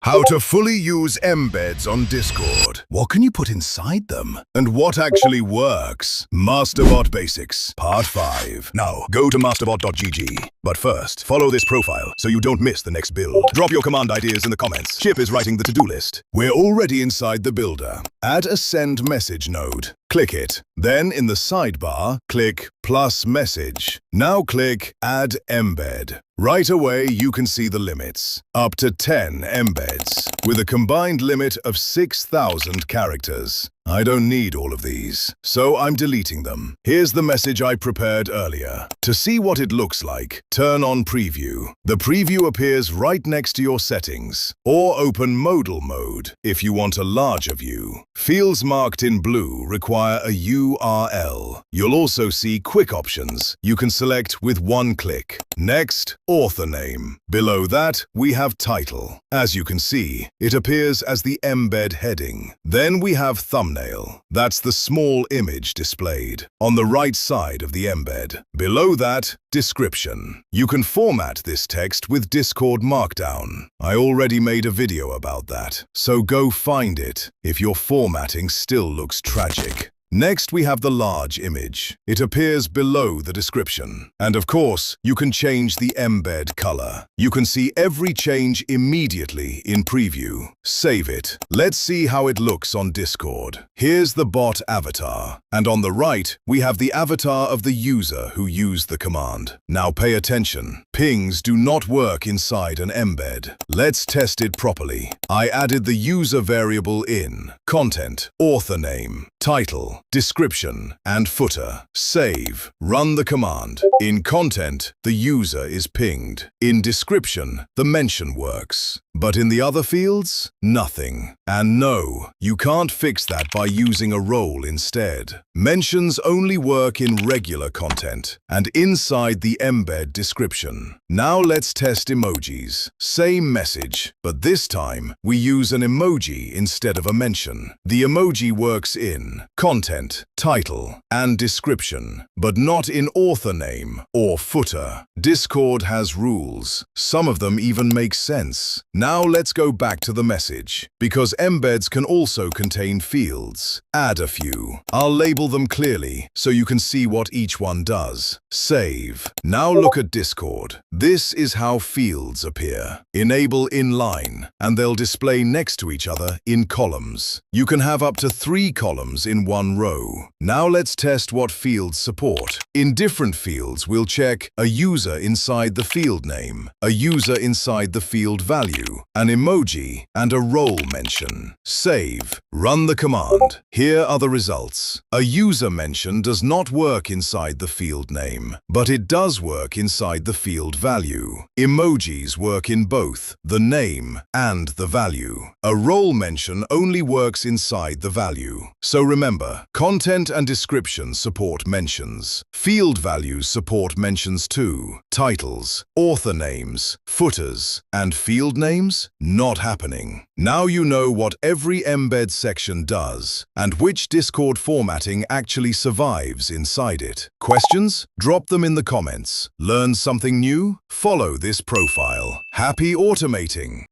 How to fully use embeds on Discord. What can you put inside them? And what actually works? MasterBot Basics, Part 5. Now, go to masterbot.gg. But first, follow this profile so you don't miss the next build. Drop your command ideas in the comments. Chip is writing the to-do list. We're already inside the builder. Add a send message node. Click it. Then in the sidebar, click plus message. Now click add embed. Right away, you can see the limits. Up to 10 embeds, with a combined limit of 6,000 characters. I don't need all of these, so I'm deleting them. Here's the message I prepared earlier. To see what it looks like, turn on Preview. The preview appears right next to your settings. Or open Modal mode if you want a larger view. Fields marked in blue require a URL. You'll also see quick options you can select with one click. Next, author name. Below that, we have title. As you can see, it appears as the embed heading. Then we have thumbnail. That's the small image displayed on the right side of the embed. Below that, description. You can format this text with Discord Markdown. I already made a video about that, so go find it if your formatting still looks tragic. Next, we have the large image. It appears below the description. And of course, you can change the embed color. You can see every change immediately in preview. Save it. Let's see how it looks on Discord. Here's the bot avatar. And on the right, we have the avatar of the user who used the command. Now pay attention. Pings do not work inside an embed. Let's test it properly. I added the user variable in content, author name, title, description, and footer. Save. Run the command. In content, the user is pinged. In description, the mention works. But in the other fields, nothing. And no, you can't fix that by using a role instead. Mentions only work in regular content and inside the embed description. Now let's test emojis. Same message, but this time we use an emoji instead of a mention. The emoji works in content, title, and description, but not in author name or footer. Discord has rules. Some of them even make sense. Now let's go back to the message, because embeds can also contain fields. Add a few. I'll label them clearly so you can see what each one does. Save. Now look at Discord. This is how fields appear. Enable inline, and they'll display next to each other in columns. You can have up to 3 columns in one row. Now let's test what fields support. In different fields, we'll check a user inside the field name, a user inside the field value, an emoji, and a role mention. Save. Run the command. Here are the results. A user mention does not work inside the field name, but it does work inside the field value. Emojis work in both the name and the value. A role mention only works inside the value. So remember, content and description support mentions. Field values support mentions too. Titles, author names, footers, and field names? Not happening. Now you know what every embed section does, and which Discord formatting actually survives inside it. Questions? Drop them in the comments. Learn something new? Follow this profile. Happy automating!